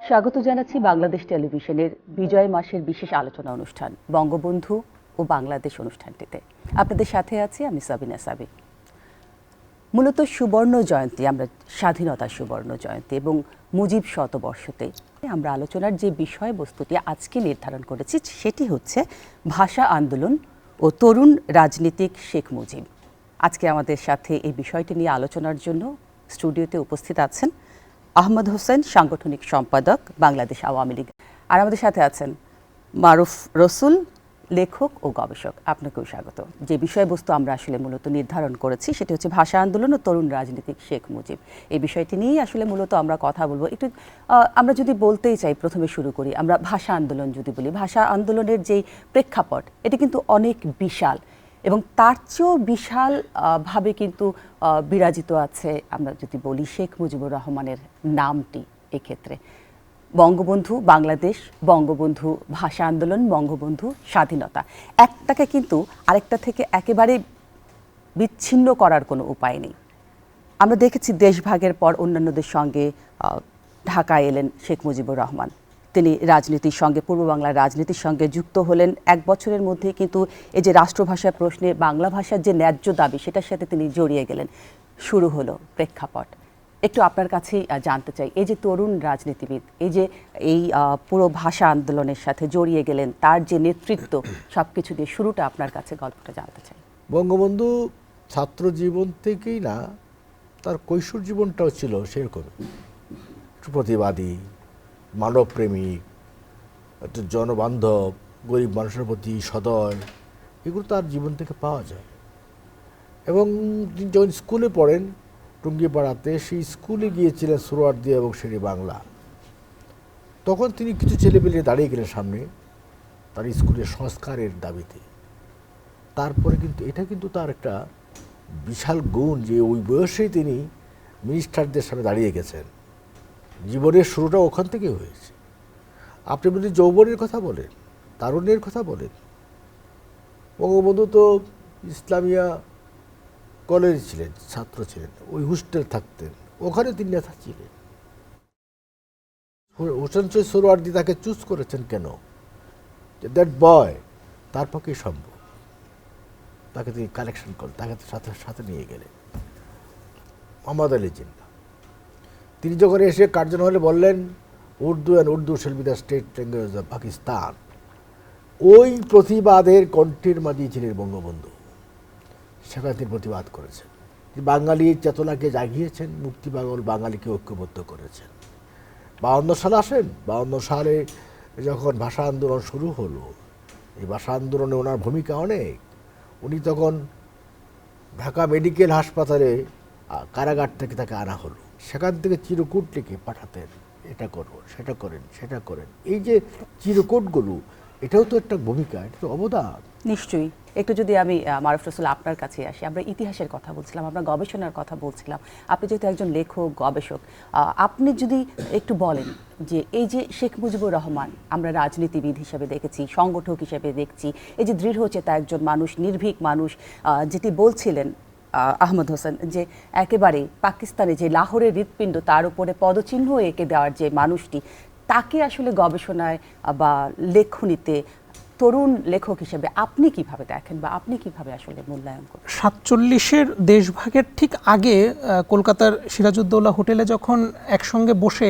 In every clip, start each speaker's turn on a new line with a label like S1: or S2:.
S1: স্বাগত জানাচ্ছি বাংলাদেশ টেলিভিশনের বিজয় মাসের বিশেষ আলোচনা অনুষ্ঠান বঙ্গবন্ধু ও বাংলাদেশ অনুষ্ঠানটিতে আপনাদের সাথে আছি আমি সাবিনা সাবি। মূলত সুবর্ণ জয়ন্তী, আমরা স্বাধীনতার সুবর্ণ জয়ন্তী এবং মুজিব শতবর্ষতে আমরা আলোচনার যে বিষয়বস্তুটি আজকে নির্ধারণ করেছি সেটি হচ্ছে ভাষা আন্দোলন ও তরুণ রাজনীতিক শেখ মুজিব। আজকে আমাদের সাথে এই বিষয়টি নিয়ে আলোচনার জন্য স্টুডিওতে উপস্থিত আছেন আহমদ হোসেন, সাংগঠনিক সম্পাদক, বাংলাদেশ আওয়ামী লীগ। আর আমাদের সাথে আছেন মারুফ রসুল, লেখক ও গবেষক। আপনাকেও স্বাগত। যে বিষয়বস্তু আমরা আসলে মূলত নির্ধারণ করেছি সেটি হচ্ছে ভাষা আন্দোলন ও তরুণ রাজনীতিক শেখ মুজিব। এই বিষয়টি নিয়েই আসলে মূলত আমরা কথা বলবো। একটু আমরা যদি বলতেই চাই, প্রথমে শুরু করি। আমরা ভাষা আন্দোলন যদি বলি, ভাষা আন্দোলনের যেই প্রেক্ষাপট এটি কিন্তু অনেক বিশাল এবং তার চেয়েও বিশাল ভাবে কিন্তু বিরাজিত আছে, আমরা যদি বলি শেখ মুজিবুর রহমানের নামটি। এক্ষেত্রে বঙ্গবন্ধু বাংলাদেশ, বঙ্গবন্ধু ভাষা আন্দোলন, বঙ্গবন্ধু স্বাধীনতা, একটাকে কিন্তু আরেকটা থেকে একেবারে বিচ্ছিন্ন করার কোনো উপায় নেই। আমরা দেখেছি দেশভাগের পর অন্যান্যদের সঙ্গে ঢাকায় এলেন শেখ মুজিবুর রহমান। তিনি রাজনীতির সঙ্গে, পূর্ব বাংলার রাজনীতির সঙ্গে যুক্ত হলেন। এক বছরের মধ্যে কিন্তু এই যে রাষ্ট্রভাষা প্রশ্নে বাংলা ভাষার যে ন্যায্য দাবি সেটার সাথে তিনি জড়িয়ে গেলেন। শুরু হলো প্রেক্ষাপট। একটু আপনার কাছেই জানতে চাই, এই যে তরুণ রাজনীতিবিদ, এই পুরো ভাষা আন্দোলনের সাথে জড়িয়ে গেলেন, তার যে নেতৃত্ব, সব কিছু দিয়ে শুরুটা আপনার কাছে গল্পটা জানতে চাই।
S2: বঙ্গবন্ধু ছাত্র জীবন থেকেই না, তার কৈশোর জীবনটাও ছিল সেরকম, প্রতিবাদী, মানবপ্রেমিক, একটা জনবান্ধব, গরিব মানুষের প্রতি সদয়, এগুলো তার জীবন থেকে পাওয়া যায়। এবং তিনি যখন স্কুলে পড়েন টুঙ্গিপাড়াতে, সেই স্কুলে গিয়েছিলেন সোহরাওয়ার্দী এবং শেরে বাংলা। তখন তিনি কিছু ছেলেপেলে দাঁড়িয়ে গেলেন সামনে তার স্কুলের সংস্কারের দাবিতে। তারপরে কিন্তু এটা কিন্তু তার একটা বিশাল গুণ যে ওই বয়সেই তিনি মিনিস্টারদের সামনে দাঁড়িয়ে গেছেন। জীবনের শুরুটা ওখান থেকে হয়েছে। আপনি যদি যৌবনের কথা বলেন, তারুণ্যের কথা বলেন, বঙ্গবন্ধু তো ইসলামিয়া কলেজে ছিলেন, ছাত্র ছিলেন, ওই হোস্টেল থাকতেন, ওখানে তিনি নেতা ছিলেন। হোসেন শহীদ সোহরাওয়ার্দী তাকে চুজ করেছেন কেন? যে দ্যাট বয় তার পক্ষেই সম্ভব। তাকে তিনি কালেকশন করলেন, তাকে সাথে সাথে নিয়ে গেলেন। মোহাম্মদ আলী জিন্না তিনি যখন এসে কার্জন হলে বললেন Urdu and Urdu shall be the state language of Pakistan, ওই প্রতিবাদের কণ্ঠের মাঝে ছিলেন বঙ্গবন্ধু। সেখানে তিনি প্রতিবাদ করেছেন, বাঙালির চেতনাকে জাগিয়েছেন, মুক্তি পাগল বাঙালিকে ঐক্যবদ্ধ করেছেন। 52 সালে আসেন, 52 সালে যখন ভাষা আন্দোলন শুরু হলো, এই ভাষা আন্দোলনে ওনার ভূমিকা অনেক। উনি তখন ঢাকা মেডিকেল হাসপাতালে কারাগার থেকে তাকে আনা হলো, সেখান থেকে চিরকুট লিখে পাঠাতেন, এটা করো, সেটা করেন, সেটা করেন। এই যে চিরকুটগুলো, এটাও তো একটা ভূমিকা, এটা তো অবদান।
S1: নিশ্চয়ই। একটু যদি আমি মারুফ রসুল আপনার কাছে আসি, আমরা ইতিহাসের কথা বলছিলাম, আমরা গবেষণার কথা বলছিলাম। আপনি যেহেতু একজন লেখক, গবেষক, আপনি যদি একটু বলেন যে এই যে শেখ মুজিবুর রহমান আমরা রাজনীতিবিদ হিসেবে দেখেছি, সংগঠক হিসেবে দেখছি, এই যে দৃঢ়চেতা একজন মানুষ, নির্ভীক মানুষ, যেটি বলছিলেন আহমদ হোসেন, যে একেবারে পাকিস্তানে যে লাহোরের হৃৎপিণ্ড, তার উপরে পদচিহ্ন এঁকে দেওয়ার যে মানুষটি, তাকে আসলে গবেষণায় বা লেখনীতে তরুণ লেখক হিসেবে আপনি কিভাবে দেখেন বা আপনি কিভাবে আসলে মূল্যায়ন করেন?
S3: 47-এর দেশভাগের ঠিক আগে কলকাতার সিরাজউদ্দৌলা হোটেলে যখন একসঙ্গে বসে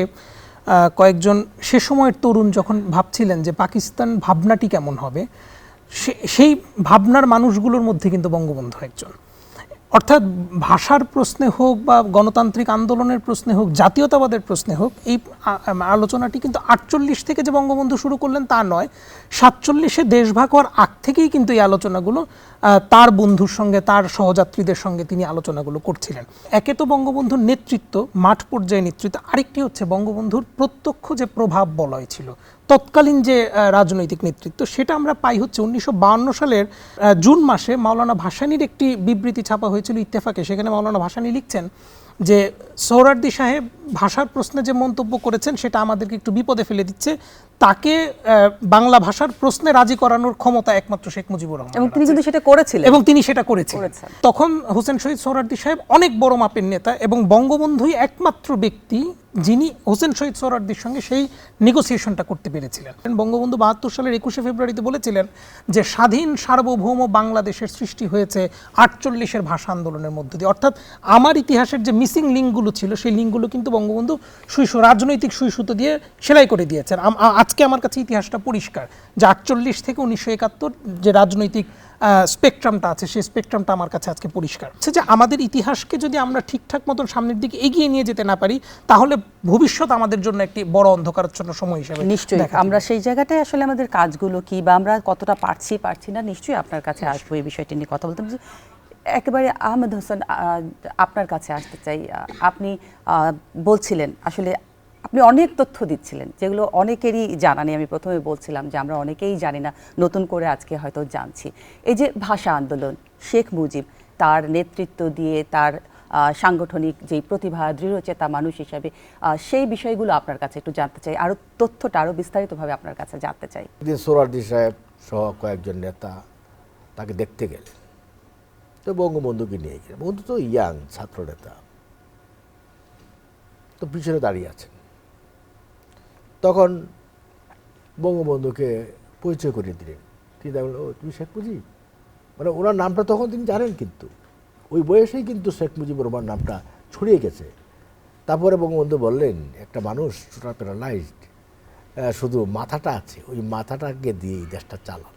S3: কয়েকজন সে সময়ের তরুণ যখন ভাবছিলেন যে পাকিস্তান ভাবনাটি কেমন হবে, সেই ভাবনার মানুষগুলোর মধ্যে কিন্তু বঙ্গবন্ধু একজন। অর্থাৎ ভাষার প্রশ্নে হোক বা গণতান্ত্রিক আন্দোলনের প্রশ্নে হোক, জাতীয়তাবাদের প্রশ্নে হোক, এই আলোচনাটি কিন্তু 48 থেকে যে বঙ্গবন্ধু শুরু করলেন তা নয়, 47-এ দেশভাগ হওয়ার আগ থেকেই কিন্তু এই আলোচনাগুলো তার বন্ধুর সঙ্গে, তার সহযাত্রীদের সঙ্গে তিনি আলোচনাগুলো করছিলেন। একে তো বঙ্গবন্ধুর নেতৃত্ব, মাঠ পর্যায়ে নেতৃত্ব, আরেকটি হচ্ছে বঙ্গবন্ধুর প্রত্যক্ষ যে প্রভাব বলয় ছিল, তৎকালীন যে রাজনৈতিক নেতৃত্ব, সেটা আমরা পাই হচ্ছে 1952 সালের জুন মাসে মাওলানা ভাসানীর একটি বিবৃতি ছাপা হয়েছিল ইত্তেফাকে। সেখানে মাওলানা ভাসানী লিখছেন যে সোহরাওয়ার্দী সাহেব ভাষার প্রশ্নে যে মন্তব্য করেছেন সেটা আমাদেরকে একটু বিপদে ফেলে দিচ্ছে। তাকে বাংলা ভাষার প্রশ্নে রাজি করানোর ক্ষমতা একমাত্র শেখ মুজিবুর রহমান,
S1: এবং তিনি কিন্তু সেটা করেছিলেন।
S3: এবং তিনি সেটা করেছেন।
S1: করেছেন।
S3: তখন হোসেন শহীদ সোহরাওয়ার্দী সাহেব অনেক বড় মাপের নেতা এবং বঙ্গবন্ধুই একমাত্র ব্যক্তি যিনি হোসেন শহীদ সোহরাওয়ার্দীর সঙ্গে সেই নেগোসিয়েশনটা করতে পেরেছিলেন। বঙ্গবন্ধু ৭২ সালের ২১শে ফেব্রুয়ারিতে বলেছিলেন যে স্বাধীন সার্বভৌম বাংলাদেশের সৃষ্টি হয়েছে ৪৮-এর ভাষা আন্দোলনের মধ্য দিয়ে। অর্থাৎ আমার ইতিহাসের যে মিসিং লিঙ্কগুলো ছিল সেই লিঙ্কগুলো কিন্তু বঙ্গবন্ধু রাজনৈতিক সুতো দিয়ে সেলাই করে দিয়েছেন। আজকে আমার কাছে ইতিহাসটা পরিষ্কার যে ৪৮ থেকে ১৯৭১ যে রাজনৈতিক স্পেকট্রামটা আছে সেই স্পেকট্রামটা আমার কাছে আজকে পরিষ্কার। যে আমাদের ইতিহাসকে যদি আমরা ঠিকঠাক মতন সামনের দিকে এগিয়ে নিয়ে যেতে না পারি তাহলে ভবিষ্যৎ আমাদের জন্য একটি বড় অন্ধকারাচ্ছন্ন সময় হিসেবে
S1: নিশ্চয়ই আমরা সেই জায়গাটায় আসলে আমাদের কাজগুলো কি বা আমরা কতটা পারছি না নিশ্চয়ই আপনার কাছে আসবো এই বিষয়টি নিয়ে কথা বলতে। একেবারে আহমেদ হোসেন, আপনার কাছে আসতে চাই। আপনি বলছিলেন আসলে আপনি অনেক তথ্য দিচ্ছিলেন যেগুলো অনেকেরই জানা নেই। আমি প্রথমে বলছিলাম যে আমরা অনেকেই জানি না, নতুন করে আজকে হয়তো জানছি। এই যে ভাষা আন্দোলন, শেখ মুজিব তার নেতৃত্ব দিয়ে তার সাংগঠনিক যেই প্রতিভা, দৃঢ়চেতা মানুষ হিসাবে সেই বিষয়গুলো আপনার কাছে একটু জানতে চাই, আরও তথ্যটা আরও বিস্তারিতভাবে আপনার কাছে জানতে চাই।
S2: সোহরাওয়ার্দী সাহেব সহ কয়েকজন নেতা তাকে দেখতে গেলেন, তো বঙ্গবন্ধুকে নিয়ে গেলেন। বন্ধু তো ইয়াং ছাত্র নেতা, তো পিছনে দাঁড়িয়ে আছেন। তখন বঙ্গবন্ধুকে পরিচয় করিয়ে দিলেন। তিনি দেখলেন, ও তুমি শেখ মুজিব, মানে ওনার নামটা তখন তিনি জানেন, কিন্তু ওই বয়সেই কিন্তু শেখ মুজিবুর রহমান নামটা ছড়িয়ে গেছে। তারপরে বঙ্গবন্ধু বললেন, একটা মানুষ টোটাল প্যারালাইজড, শুধু মাথাটা আছে, ওই মাথাটাকে দিয়ে এই দেশটা চালান।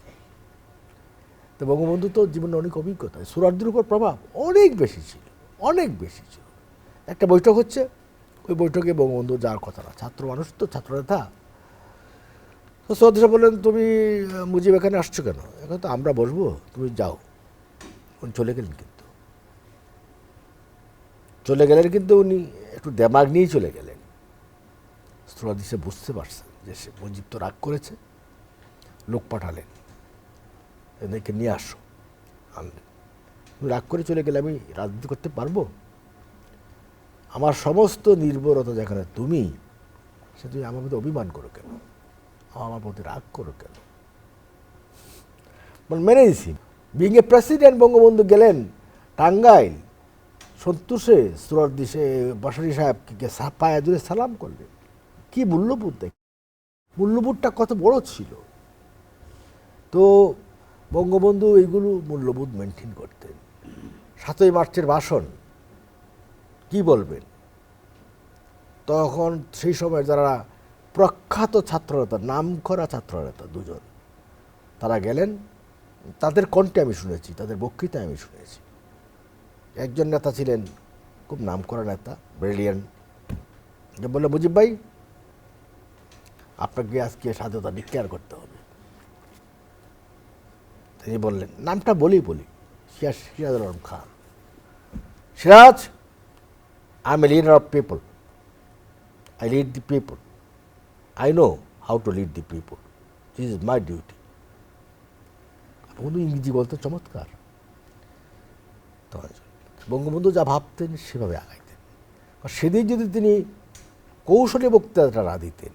S2: তো বঙ্গবন্ধু তো জীবনে অনেক অভিজ্ঞতা, সোহরাওয়ার্দীর উপর প্রভাব অনেক বেশি ছিল, অনেক বেশি ছিল। একটা বৈঠক হচ্ছে, ওই বৈঠকে বঙ্গবন্ধু যাওয়ার কথা না, ছাত্র মানুষ তো, ছাত্র নেতা। তো সোহরাওয়ার্দী সাহেব বললেন, তুমি মুজিব এখানে আসছো কেন? এখন তো আমরা বসবো, তুমি যাও। উনি চলে গেলেন, কিন্তু উনি একটু দেমাগ নিয়েই চলে গেলেন। সোহরাওয়ার্দী সাহেব বুঝতে পারছেন যে সে মুজিব তো রাগ করেছে, লোক পাঠালেন, এদেরকে নিয়ে আসো। আনলেন। তুমি রাগ করে চলে গেলে আমি রাজনীতি করতে পারবো? আমার সমস্ত নির্ভরতা যেখানে তুমি, সে তুমি আমার প্রতি অভিমান করো কেন, আমার প্রতি রাগ করো কেন? মেনে নিছি। বিং এ প্রেসিডেন্ট বঙ্গবন্ধু গেলেন টাঙ্গাইল, সন্তোষে সোহরাওয়ার্দী বাসারি সাহেবকে পায়ে দূরে সালাম করলেন। কি মূল্যবোধ, দেখ মূল্যবোধটা কত বড় ছিল। তো বঙ্গবন্ধু এইগুলো মূল্যবোধ মেনটেন করতেন। ৭ই মার্চের ভাষণ কি বলবেন? তখন সেই সময় যারা প্রখ্যাত ছাত্রনেতা, নামকরা ছাত্রনেতা দুজন, তারা গেলেন, তাদের কণ্ঠে আমি শুনেছি, তাদের বক্তৃতায় আমি শুনেছি। একজন নেতা ছিলেন খুব নামকরা নেতা, ব্রিলিয়ান্ট, যে বললো, মুজিব ভাই আপনাকে আজকে স্বাধীনতা ডিক্লেয়ার করতে হবে। তিনি বললেন, নামটা বলি Siraj Alam Khan. Siraj, I am a leader of people, I lead the people. I know how to lead the people. This is my duty. Bangabandhu ইংরেজি বলতে চমৎকার। বঙ্গবন্ধু যা ভাবতেন সেভাবে আগাইতেন। সেদিন যদি তিনি কৌশলী বক্তৃতাটা না দিতেন,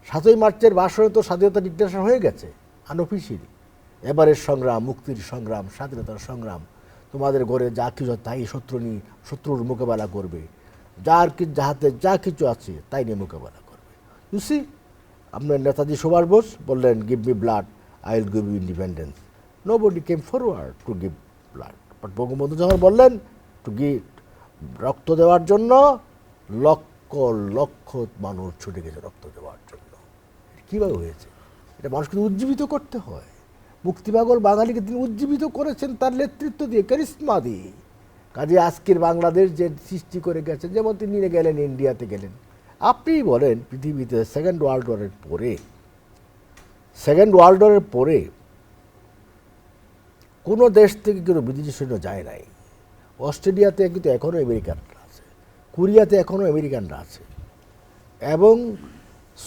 S2: ৭ই মার্চের ভাষণে তো স্বাধীনতা ডিক্লারেশন হয়ে গেছে আনঅফিসিয়ালি। এবারের সংগ্রাম, মুক্তির সংগ্রাম, স্বাধীনতার সংগ্রাম, তোমাদের ঘরে যা কিছু তাই শত্রুর মোকাবেলা করবে, যাহাতে যা কিছু আছে তাই নিয়ে মোকাবেলা করবে। ইউ সি, আপনার নেতাজি সুভাষ বোস বললেন, give me blood, I will give you independence. Nobody came forward to give blood. But Bangabandhu যখন বললেন টু গিভ, রক্ত দেওয়ার জন্য লক্ষ লক্ষ মানুষ ছুটে গেছে রক্ত দেওয়ার জন্য। কীভাবে হয়েছে? এটা মানুষকে উজ্জীবিত করতে হয়। মুক্তিপাগল বাঙালিকে তিনি উজ্জীবিত করেছেন তার নেতৃত্ব দিয়ে, ক্যারিসমা দিয়ে। কাজে আজকের বাংলাদেশ যে সৃষ্টি করে গেছেন, যেমন তিনি গেলেন ইন্ডিয়াতে গেলেন। আপনি বলেন পৃথিবীতে সেকেন্ড ওয়ার্ল্ড ওয়ারের পরে কোনো দেশ থেকে কোনো বিদেশি সৈন্য যায় নাই। অস্ট্রেলিয়াতে কিন্তু এখনও আমেরিকানরা আছে, কোরিয়াতে এখনও আমেরিকানরা আছে, এবং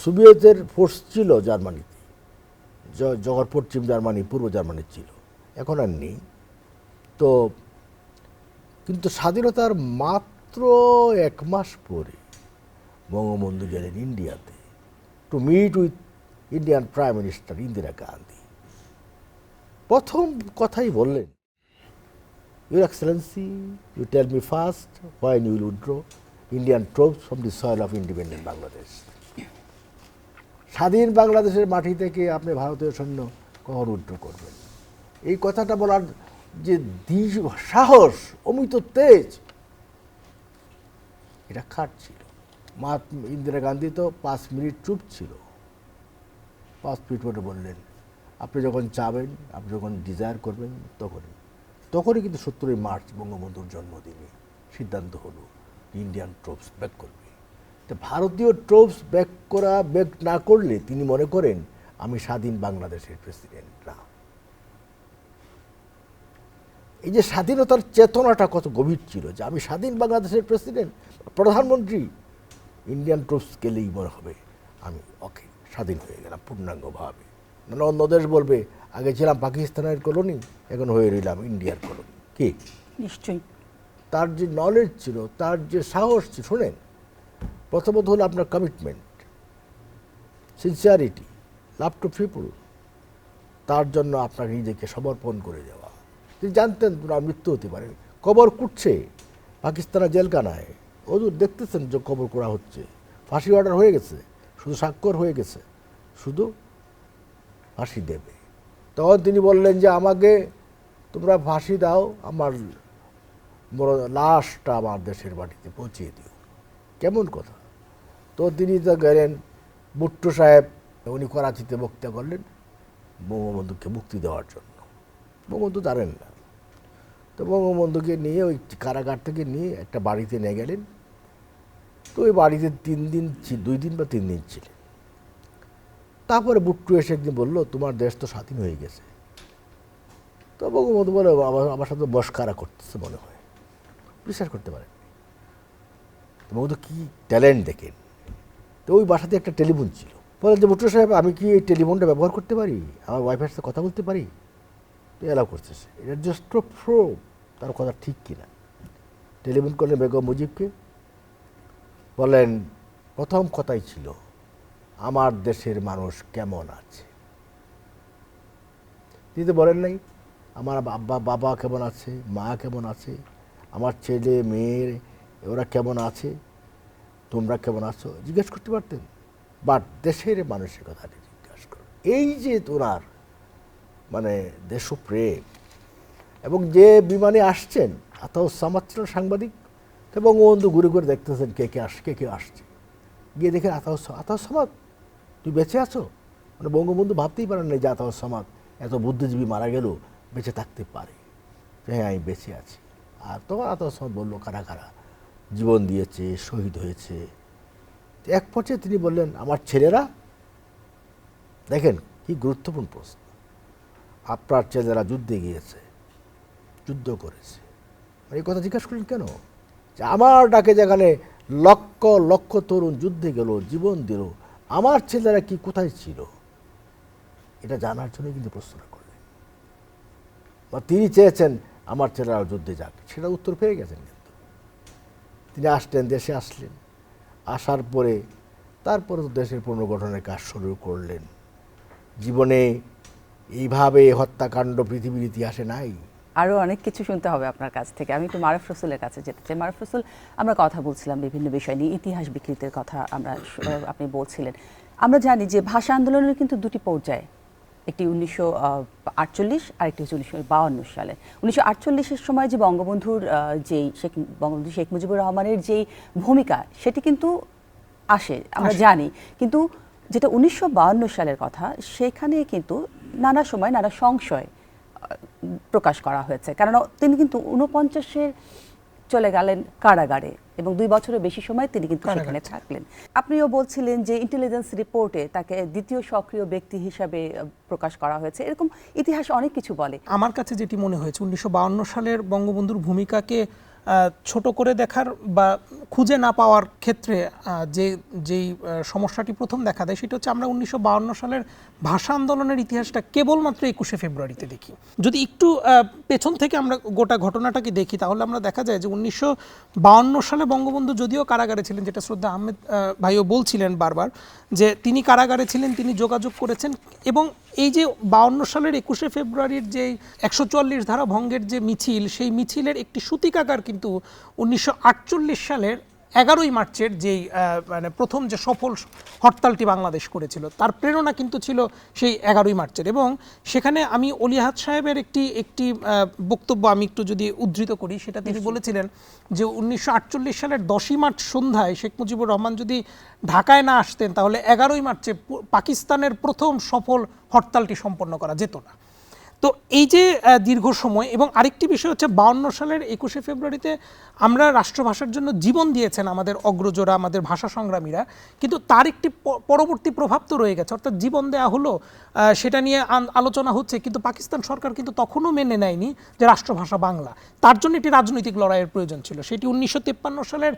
S2: সোভিয়েতের ফোর্স ছিল জার্মানিতে, যখন পশ্চিম জার্মানি পূর্ব জার্মানি ছিল, এখন আর নেই। তো কিন্তু স্বাধীনতার মাত্র 1 মাস পরে বঙ্গবন্ধু গেলেন ইন্ডিয়াতে to meet with Indian prime minister Indira Gandhi. প্রথম কথাই বললেন, your excellency, you tell me first when you will withdraw Indian troops from the soil of independent Bangladesh. স্বাধীন বাংলাদেশের মাটি থেকে আপনি ভারতীয় সৈন্য কখন উইথড্র করবেন? এই কথাটা বলার যে সাহস, অমিত তেজ, এটা খাটছিল। ইন্দিরা গান্ধী তো 5 মিনিট চুপ ছিল। 5 মিনিট পরে বললেন, আপনি যখন চাবেন, আপনি যখন ডিজায়ার করবেন তখনই কিন্তু 17 মার্চ বঙ্গবন্ধুর জন্মদিনে সিদ্ধান্ত হলো ইন্ডিয়ান ট্রুপস ব্যাক করবে। তো ভারতীয় ট্রুপস ব্যাক না করলে তিনি মনে করেন আমি স্বাধীন বাংলাদেশের প্রেসিডেন্ট না। এই যে স্বাধীনতার চেতনাটা কত গভীর ছিল, যে আমি স্বাধীন বাংলাদেশের প্রেসিডেন্ট, প্রধানমন্ত্রী, ইন্ডিয়ান ট্রুপস গেলেই মনে হবে আমি ওকে স্বাধীন হয়ে গেলাম পূর্ণাঙ্গভাবে। মানে অন্য দেশ বলবে আগে ছিলাম পাকিস্তানের কলোনি, এখন হয়ে রইলাম ইন্ডিয়ার কলোনি। কি
S1: নিশ্চয়ই
S2: তার যে নলেজ ছিল, তার যে সাহস ছিল, শোনেন, প্রথমত হলো আপনার commitment, sincerity, love to people, তার জন্য আপনাকে নিজেকে সমর্পণ করে দেওয়া। তিনি জানতেন ওনার মৃত্যু হতে পারে, কবর কুটছে পাকিস্তানের জেলখানায়, ওদূর দেখতেছেন যে কবর করা হচ্ছে, ফাঁসি অর্ডার হয়ে গেছে, শুধু স্বাক্ষর হয়ে গেছে, শুধু ফাঁসি দেবে। তখন তিনি বললেন যে আমাকে তোমরা ফাঁসি দাও, আমার লাশটা আমার দেশের বাড়িতে পৌঁছিয়ে দিও। কেমন কথা! তো তিনি তো গেলেন, ভুট্টো সাহেব উনি করাচিতে বক্তৃতা করলেন বঙ্গবন্ধুকে মুক্তি দেওয়ার জন্য। বঙ্গবন্ধু জানেন না, তো বঙ্গবন্ধুকে নিয়ে ওই কারাগার থেকে নিয়ে একটা বাড়িতে নিয়ে গেলেন। তো ওই বাড়িতে 2 দিন বা 3 দিন ছিলেন। তারপরে ভুট্টো এসে একদিন বললো, তোমার দেশ তো স্বাধীন হয়ে গেছে। তো বঙ্গবন্ধু বলে, আমার সাথে বসকারা করতেছে মনে হয়, বিশ্বাস করতে পারেন। বঙ্গবন্ধু কি ট্যালেন্ট দেখেন। তো ওই বাসাতে একটা টেলিফোন ছিল, বলেন যে ভুট্টো সাহেব আমি কি এই টেলিফোনটা ব্যবহার করতে পারি, আমার ওয়াইফের সাথে কথা বলতে পারি? তো এলাও করতেছে, এটা জাস্ট প্রুফ তার কথা ঠিক কিনা। টেলিফোন করলেন বেগম মুজিবকে, বলেন প্রথম কথাই ছিল আমার দেশের মানুষ কেমন আছে। তিনি তো বলেন নাই আমার বাবা কেমন আছে, মা কেমন আছে, আমার ছেলে মেয়ে ওরা কেমন আছে, তোমরা কেমন আছো জিজ্ঞেস করতে পারতেন, বাট দেশের মানুষের কথাটি জিজ্ঞাসা করো। এই যে তোনার মানে দেশপ্রেম। এবং যে বিমানে আসছেন আতাউস সামাদ ছিল সাংবাদিক, এবং বঙ্গবন্ধু ঘুরে ঘুরে দেখতেছেন কে কে আসছে। গিয়ে দেখেন আতাউস সামাদ, তুই বেঁচে আছো? মানে বঙ্গবন্ধু ভাবতেই পারেন না যে আতাউস সামাদ এত বুদ্ধিজীবী মারা গেল বেঁচে থাকতে পারে। হ্যাঁ আমি বেঁচে আছি। আর তখন আতাউস সামাদ বললো কারা কারা জীবন দিয়েছে, শহীদ হয়েছে। এক পর্যায়ে তিনি বললেন আমার ছেলেরা। দেখেন কি গুরুত্বপূর্ণ প্রশ্ন। আপনার ছেলেরা যুদ্ধে গিয়েছে, যুদ্ধ করেছে, এই কথা জিজ্ঞাসা করলেন কেন? যে আমার ডাকে যেখানে লক্ষ লক্ষ তরুণ যুদ্ধে গেল, জীবন দিল, আমার ছেলেরা কি কোথায় ছিল, এটা জানার জন্য কিন্তু প্রশ্নটা করলেন। বা তিনি চেয়েছেন আমার ছেলেরা যুদ্ধে যাক, সেটা উত্তর পেয়ে গেছেন। কিন্তু তিনি আসলেন, দেশে আসলেন, আসার পরে তারপরে তো দেশের পুনর্গঠনের কাজ শুরু করলেন। জীবনে এইভাবে হত্যাকাণ্ড পৃথিবীর ইতিহাসে নাই।
S1: আরও অনেক কিছু শুনতে হবে আপনার কাছ থেকে। আমি একটু মারুফ রসুলের কাছে যেতে চাই। মারুফ রসুল, আমরা কথা বলছিলাম বিভিন্ন বিষয় নিয়ে, ইতিহাস বিকৃতির কথা আপনি বলছিলেন। আমরা জানি যে ভাষা আন্দোলনের কিন্তু 2টি পর্যায়ে, একটি 1948 আর একটি হচ্ছে 1952 সালে। 1948-এর সময় যে বঙ্গবন্ধু শেখ মুজিবুর রহমানের যেই ভূমিকা, সেটি কিন্তু আসে, আমরা জানি। কিন্তু যেটা 1952 সালের কথা, সেখানে কিন্তু নানা সময় নানা সংশয় প্রকাশ করা হয়েছে। কারণ তিনি কিন্তু 49-এ চলে গেলেন কারাগারে এবং 2 বছরের বেশি সময় তিনি কিন্তু সেখানে থাকলেন। আপনিও বলছিলেন যে ইন্টেলিজেন্স রিপোর্টে তাকে দ্বিতীয় সক্রিয় ব্যক্তি হিসাবে প্রকাশ করা হয়েছে। এরকম ইতিহাস অনেক কিছু বলে।
S3: আমার কাছে যেটি মনে হয়েছে 1952 সালের বঙ্গবন্ধুর ভূমিকাকে ছোট করে দেখার বা খুঁজে না পাওয়ার ক্ষেত্রে যেই সমস্যাটি প্রথম দেখা দেয় সেটা হচ্ছে আমরা 1952 সালের ভাষা আন্দোলনের ইতিহাসটা কেবলমাত্র 21শে ফেব্রুয়ারিতে দেখি। যদি একটু পেছন থেকে আমরা গোটা ঘটনাটাকে দেখি তাহলে আমরা দেখা যায় যে 1952 সালে বঙ্গবন্ধু যদিও কারাগারে ছিলেন, যেটা শ্রদ্ধা আহমেদ ভাইও বলছিলেন বারবার যে তিনি কারাগারে ছিলেন, তিনি যোগাযোগ করেছেন, এবং এই যে 52 সালের 21শে ফেব্রুয়ারির যে 144 ধারা ভঙ্গের যে মিছিল, সেই মিছিলের একটি সূতিকাগার কিন্তু 1948 সালের 11ই মার্চের যেই মানে প্রথম যে সফল হরতালটি বাংলাদেশ করেছিল তার প্রেরণা কিন্তু ছিল সেই 11ই মার্চের। এবং সেখানে আমি অলি আহাদ সাহেবের একটি বক্তব্য আমি একটু যদি উদ্ধৃত করি, সেটা তিনি বলেছিলেন যে 1948 সালের 10ই মার্চ সন্ধ্যায় শেখ মুজিবুর রহমান যদি ঢাকায় না আসতেন তাহলে 11ই মার্চে পাকিস্তানের প্রথম সফল হরতালটি সম্পন্ন করা যেত না। তো এই যে দীর্ঘ সময়, এবং আরেকটি বিষয় হচ্ছে 52 সালের 21শে ফেব্রুয়ারিতে আমরা রাষ্ট্রভাষার জন্য জীবন দিয়েছেন আমাদের অগ্রজরা, আমাদের ভাষা সংগ্রামীরা, কিন্তু তার একটি পরবর্তী প্রভাব তো রয়ে গেছে, অর্থাৎ জীবন দেয়া হলো, সেটা নিয়ে আলোচনা হচ্ছে, কিন্তু পাকিস্তান সরকার কিন্তু তখনও মেনে নেয়নি যে রাষ্ট্রভাষা বাংলা। তার জন্য একটি রাজনৈতিক লড়াইয়ের প্রয়োজন ছিল। সেটি 1953 সালের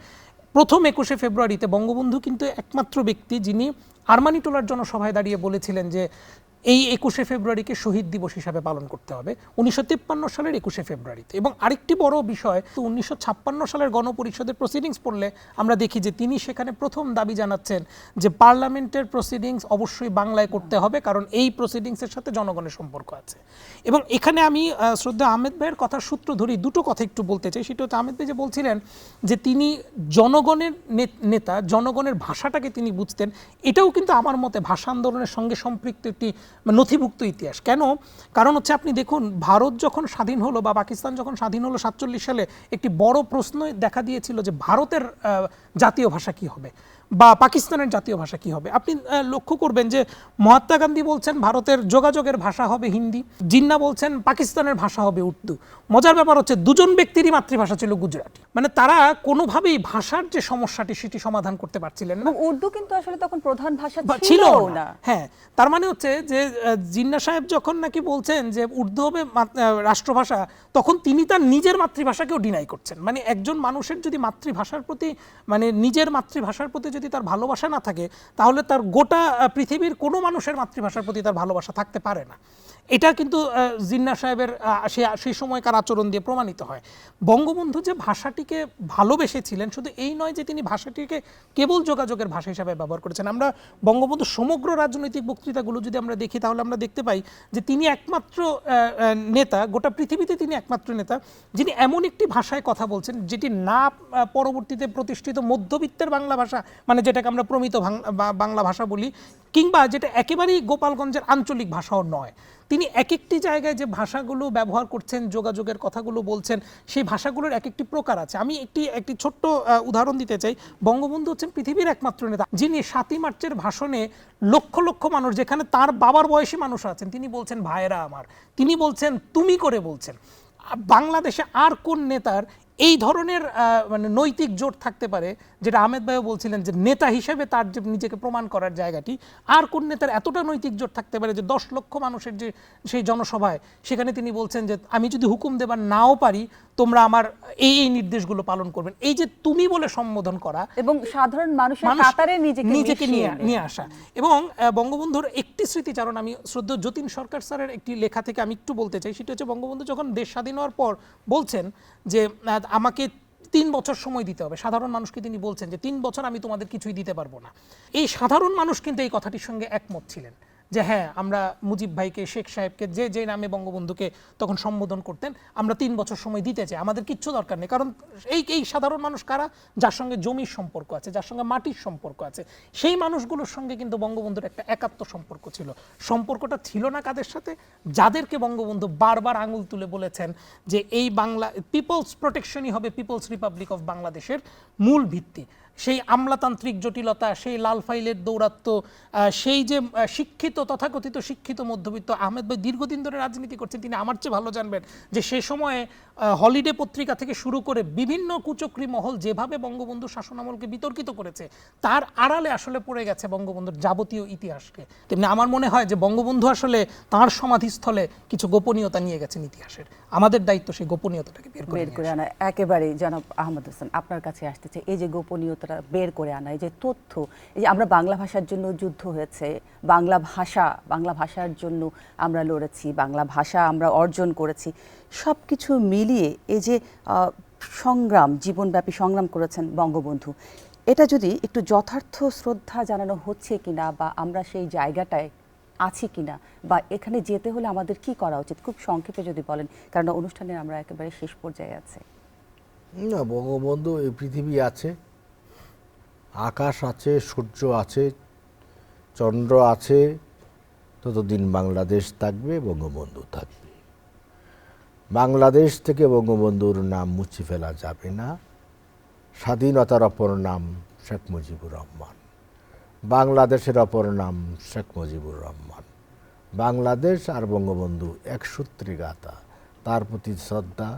S3: প্রথম 21শে ফেব্রুয়ারিতে বঙ্গবন্ধু কিন্তু একমাত্র ব্যক্তি যিনি আরমানিটোলার জনসভায় দাঁড়িয়ে বলেছিলেন যে এই 21শে ফেব্রুয়ারিকে শহীদ দিবস হিসাবে পালন করতে হবে, 1953 সালের 21শে ফেব্রুয়ারিতে। এবং আরেকটি বড় বিষয়, তো 1956 সালের গণপরিষদের প্রসিডিংস পড়লে আমরা দেখি যে তিনি সেখানে প্রথম দাবি জানাচ্ছেন যে পার্লামেন্টের প্রসিডিংস অবশ্যই বাংলায় করতে হবে, কারণ এই প্রসিডিংসের সাথে জনগণের সম্পর্ক আছে। এবং এখানে আমি শ্রদ্ধা আহমেদ ভাইয়ের কথার সূত্র ধরি দুটো কথা একটু বলতে চাই। সেটা হচ্ছে আহমেদ ভাই যে বলছিলেন যে তিনি জনগণের নেতা, জনগণের ভাষাটাকে তিনি বুঝতেন, এটাও কিন্তু আমার মতে ভাষা আন্দোলনের সঙ্গে সম্পৃক্ত একটি নথিভুক্ত ইতিহাস। কেন? কারণ হচ্ছে আপনি দেখুন, ভারত যখন স্বাধীন হলো বা পাকিস্তান যখন স্বাধীন হলো 47 সালে, একটি বড় প্রশ্ন দেখা দিয়েছিল যে ভারতের জাতীয় ভাষা কি হবে বা পাকিস্তানের জাতীয় ভাষা কি হবে। আপনি লক্ষ্য করবেন যে মহাত্মা গান্ধী বলছেন ভারতের যোগাযোগের ভাষা হবে হিন্দি, জিন্না বলছেন পাকিস্তানের ভাষা হবে উর্দু। মজার ব্যাপার হচ্ছে দুজন ব্যক্তিরই মাতৃভাষা ছিল গুজরাটি। মানে তারা কোনোভাবেই ভাষার যে সমস্যাটি সেটি সমাধান করতে পারছিলেন না।
S1: এবং উর্দু কিন্তু আসলে তখন প্রধান ভাষা
S3: ছিল
S1: না।
S3: হ্যাঁ, তার মানে হচ্ছে যে জিন্না সাহেব যখন নাকি বলছেন যে উর্দু হবে রাষ্ট্রভাষা, তখন তিনি তার নিজের মাতৃভাষাকেও ডিনাই করছেন। মানে একজন মানুষের যদি মাতৃভাষার প্রতি, মানে নিজের মাতৃভাষার প্রতি যদি তার ভালোবাসা না থাকে, তাহলে তার গোটা পৃথিবীর কোনো মানুষের মাতৃভাষার প্রতি তার ভালোবাসা থাকতে পারে না। এটা কিন্তু জিন্না সাহেবের সেই সময়কার আচরণ দিয়ে প্রমাণিত হয়। বঙ্গবন্ধু যে ভাষাটিকে ভালোবেসেছিলেন, শুধু এই নয় যে তিনি ভাষাটিকে কেবল যোগাযোগের ভাষা হিসাবে ব্যবহার করেছেন। আমরা বঙ্গবন্ধু সমগ্র রাজনৈতিক বক্তৃতাগুলো যদি আমরা দেখি তাহলে আমরা দেখতে পাই যে তিনি একমাত্র নেতা, গোটা পৃথিবীতে তিনি একমাত্র নেতা যিনি এমন একটি ভাষায় কথা বলছেন যেটি না পরবর্তীতে প্রতিষ্ঠিত মধ্যবিত্তের বাংলা ভাষা, মানে যেটাকে আমরা প্রমিত বাংলা ভাষা বলি, কিংবা যেটা একেবারেই গোপালগঞ্জের আঞ্চলিক ভাষাও নয়। তিনি এক একটি জায়গায় যে ভাষাগুলো ব্যবহার করছেন, যোগাযোগের কথাগুলো বলছেন, সেই ভাষাগুলোর এক একটি প্রকার আছে। আমি একটি ছোট্ট উদাহরণ দিতে চাই। বঙ্গবন্ধু হচ্ছেন পৃথিবীর একমাত্র নেতা যিনি 7ই মার্চের ভাষণে লক্ষ লক্ষ মানুষ, যেখানে তার বাবার বয়সী মানুষ আছেন, তিনি বলছেন ভাইয়েরা আমার, তিনি বলছেন তুমি করে বলছেন। বাংলাদেশে আর কোন নেতার এই ধরনের মানে নৈতিক জোট থাকতে পারে, যেটা আহমেদ ভাইও বলছিলেন যে নেতা হিসেবে তার যে নিজেকে প্রমাণ করার জায়গাটি, আর কোন নেতার এতটা নৈতিক জোট থাকতে পারে যে 10 লক্ষ মানুষের যে সেই জনসভায় সেখানে তিনি বলছেন যে আমি যদি হুকুম দেবার নাও পারি, তোমরা আমার এই নির্দেশগুলো পালন করবেন। এই যে তুমি বলে সম্বোধন করা
S1: এবং সাধারণ মানুষের কাতারে নিজেকে
S3: নিয়ে আসা। এবং বঙ্গবন্ধুর একটি স্মৃতিচারণ আমি শ্রদ্ধেয় যতীন সরকার স্যারের একটি লেখা থেকে আমি একটু বলতে চাই। সেটা হচ্ছে বঙ্গবন্ধু যখন দেশ স্বাধীন হওয়ার পর বলছেন যে আমাকে 3 বছর সময় দিতে হবে। সাধারণ মানুষকে তিনি বলছেন যে 3 বছর আমি তোমাদের কিছুই দিতে পারবো না। এই সাধারণ মানুষ কিন্তু এই কথাটির সঙ্গে একমত ছিলেন যে হ্যাঁ, আমরা মুজিব ভাইকে, শেখ সাহেবকে, যে নামে বঙ্গবন্ধুকে তখন সম্বোধন করতেন, আমরা 3 বছর সময় দিতে চাই, আমাদের কিচ্ছু দরকার নেই। কারণ এই সাধারণ মানুষ কারা? যার সঙ্গে জমির সম্পর্ক আছে, যার সঙ্গে মাটির সম্পর্ক আছে, সেই মানুষগুলোর সঙ্গে কিন্তু বঙ্গবন্ধুর একটা একাত্ম সম্পর্ক ছিল। সম্পর্কটা ছিল না কাদের সাথে? যাদেরকে বঙ্গবন্ধু বারবার আঙুল তুলে বলেছেন যে এই বাংলা পিপলস প্রোটেকশনই হবে পিপলস রিপাবলিক অফ বাংলাদেশের মূল ভিত্তি। সেই আমলাতান্ত্রিক জটিলতা, সেই লাল ফাইলের দৌরাত্ম্য, সেই যে শিক্ষিত তথাকথিত শিক্ষিত মধ্যবিত্ত আহমেদ ভাই দীর্ঘদিন ধরে রাজনীতি করছেন, তিনি আমার চেয়ে ভালো জানবেন যে সে সময়ে হলিডে পত্রিকা থেকে শুরু করে বিভিন্ন কুচক্রী মহল যেভাবে বঙ্গবন্ধু শাসনামলকে বিতর্কিত করেছে, তার আড়ালে আসলে পড়ে গেছে বঙ্গবন্ধুর যাবতীয় ইতিহাসকে। তেমনি আমার মনে হয় যে বঙ্গবন্ধু আসলে তাঁর সমাধিস্থলে কিছু গোপনীয়তা নিয়ে গেছেন ইতিহাসের। আমাদের দায়িত্ব সেই গোপনীয়তাটাকে বের করে
S1: আনা। একেবারে জনাব আহমদ হোসেন, আপনার কাছে আসতে চাই, এই যে গোপনীয়তাটা বের করে আনা, এই যে তথ্য, এই যে আমরা বাংলা ভাষার জন্য যুদ্ধ হয়েছে, বাংলা ভাষার জন্য আমরা লড়েছি, বাংলা ভাষা আমরা অর্জন করেছি, সব কিছু মিলিয়ে এই যে সংগ্রাম, জীবনব্যাপী সংগ্রাম করেছেন বঙ্গবন্ধু, এটা যদি একটু যথার্থ শ্রদ্ধা জানানো হচ্ছে কিনা, বা আমরা সেই জায়গাটায় আছি কিনা, বা এখানে যেতে হলে আমাদের কি করা উচিত, খুব সংক্ষেপে যদি বলেন, কারণ অনুষ্ঠানের আমরা একেবারে শেষ পর্যায়ে আছি।
S2: না, বঙ্গবন্ধু এই পৃথিবী আছে, আকাশ আছে, সূর্য আছে, চন্দ্র আছে, ততদিন বাংলাদেশ থাকবে, বঙ্গবন্ধু থাকবে। বাংলাদেশ থেকে বঙ্গবন্ধুর নাম মুছে ফেলা যাবে না। স্বাধীনতার অপর নাম শেখ মুজিবুর রহমান, বাংলাদেশের অপর নাম শেখ মুজিবুর রহমান। বাংলাদেশ আর বঙ্গবন্ধু এক সূত্রে গাথা, তার প্রতি শ্রদ্ধা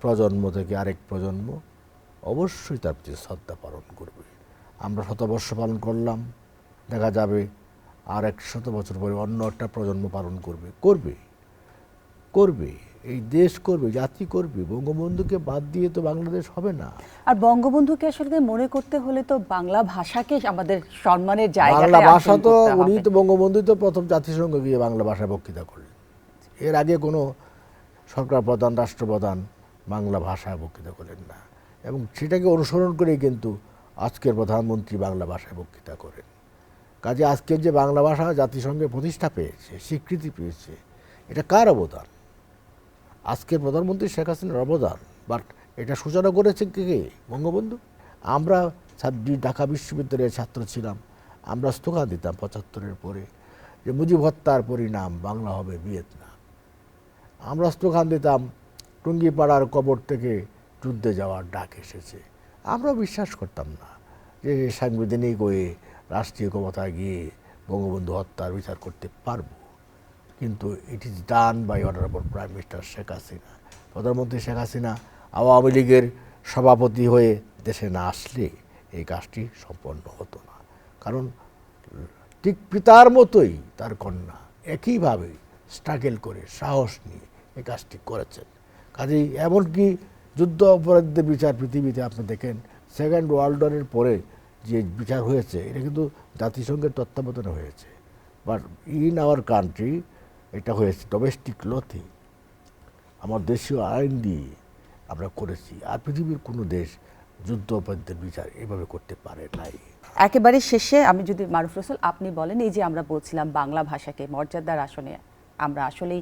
S2: প্রজন্ম থেকে আরেক প্রজন্ম অবশ্যই তার প্রতি শ্রদ্ধা পালন করবে। আমরা 100 বর্ষ পালন করলাম, দেখা যাবে আর 100 বছর পরে অন্য একটা প্রজন্ম পালন করবে, এই দেশ করবে, জাতি করবে। বঙ্গবন্ধুকে বাদ দিয়ে তো বাংলাদেশ হবে না।
S1: আর বঙ্গবন্ধুকে আসলে মনে করতে হলে তো বাংলা ভাষাকে আমাদের সম্মানের জায়গায়,
S2: বাংলা ভাষা তো উনি তো বঙ্গবন্ধু তো প্রথম জাতিসংঘ গিয়ে বাংলা ভাষায় বক্তৃতা করলেন। এর আগে কোনো সরকার প্রধান, রাষ্ট্রপ্রধান বাংলা ভাষায় বক্তৃতা করেন না, এবং সেটাকে অনুসরণ করেই কিন্তু আজকের প্রধানমন্ত্রী বাংলা ভাষায় বক্তৃতা করেন। কাজে আজকের যে বাংলা ভাষা জাতিসংঘে প্রতিষ্ঠা পেয়েছে, স্বীকৃতি পেয়েছে, এটা কার অবদান? আজকের প্রধানমন্ত্রী শেখ হাসিনার অবদান। বাট এটা সূচনা করেছে কে? বঙ্গবন্ধু। আমরা ঢাকা বিশ্ববিদ্যালয়ের ছাত্র ছিলাম, আমরা স্লোগান দিতাম 75-এর পরে যে মুজিব হত্যার পরিণাম বাংলা হবে ভিয়েতনাম। আমরা স্লোগান দিতাম টুঙ্গিপাড়ার কবর থেকে যুদ্ধে যাওয়ার ডাক এসেছে। আমরা বিশ্বাস করতাম না যে সাংবিধানিক হয়ে রাষ্ট্রীয় ক্ষমতায় গিয়ে বঙ্গবন্ধু হত্যার বিচার করতে পারবো। কিন্তু it is done by honourable prime minister Sheikh Hasina. প্রধানমন্ত্রী শেখ হাসিনা আওয়ামী লীগের সভাপতি হয়ে দেশে না আসলে এই কাজটি সম্পন্ন হতো না। কারণ ঠিক পিতার মতোই তার কন্যা একইভাবে স্ট্রাগল করে সাহস নিয়ে এই কাজটি করেছেন। কাজেই এমনকি যুদ্ধ অপরাধীদের বিচার পৃথিবীতে আপনি দেখেন, সেকেন্ড ওয়ার্ল্ড ওয়ারের পরে যে বিচার হয়েছে এটা কিন্তু জাতিসংঘের তত্ত্বাবধানে হয়েছে। বাট ইন আওয়ার কান্ট্রি এটা হয়েছে ডোমেস্টিক লতে, আমার দেশীয় আইন দিয়ে আমরা করেছি। আর পৃথিবীর কোনো দেশ যুদ্ধ অপরাধীদের বিচার এভাবে করতে পারে নাই।
S1: একেবারে শেষে আমি যদি মারুফ রসুল আপনি বলেন, এই যে আমরা বলছিলাম বাংলা ভাষাকে মর্যাদার আসনে আমরা আসলেই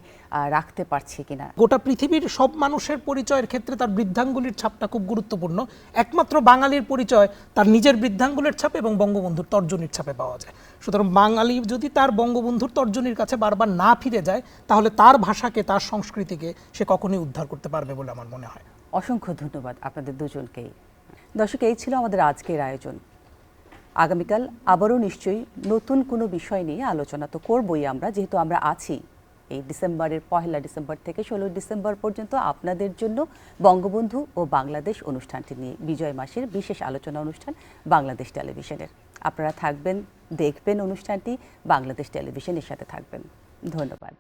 S1: রাখতে পারছি কিনা।
S3: গোটা পৃথিবীর সব মানুষের পরিচয়ের ক্ষেত্রে তার বৃদ্ধাঙ্গুলির ছাপটা খুব গুরুত্বপূর্ণ। একমাত্র বাঙালির পরিচয় তার নিজের বৃদ্ধাঙ্গুলের ছাপ এবং বঙ্গবন্ধুর তর্জনীর ছাপে পাওয়া যায়। সুতরাং বাঙালি যদি তার বঙ্গবন্ধুর তর্জনীর কাছে বারবার না ফিরে যায়, তাহলে তার ভাষাকে, তার সংস্কৃতিকে সে কখনোই উদ্ধার করতে পারবে বলে আমার মনে হয়।
S1: অসংখ্য ধন্যবাদ আপনাদের দুজনকেই। দর্শক, এই ছিল আমাদের আজকের আয়োজন। আগামীকাল আবারও নিশ্চয়ই নতুন কোনো বিষয় নিয়ে আলোচনা তো করবই আমরা, যেহেতু আমরা আছি এই ডিসেম্বরের 1 ডিসেম্বর থেকে 16 ডিসেম্বর পর্যন্ত আপনাদের জন্য বঙ্গবন্ধু ও বাংলাদেশ অনুষ্ঠানটি নিয়ে বিজয় মাসের বিশেষ আলোচনা অনুষ্ঠান বাংলাদেশ টেলিভিশনের। আপনারা থাকবেন, দেখবেন অনুষ্ঠানটি, বাংলাদেশ টেলিভিশনের সাথে থাকবেন। ধন্যবাদ।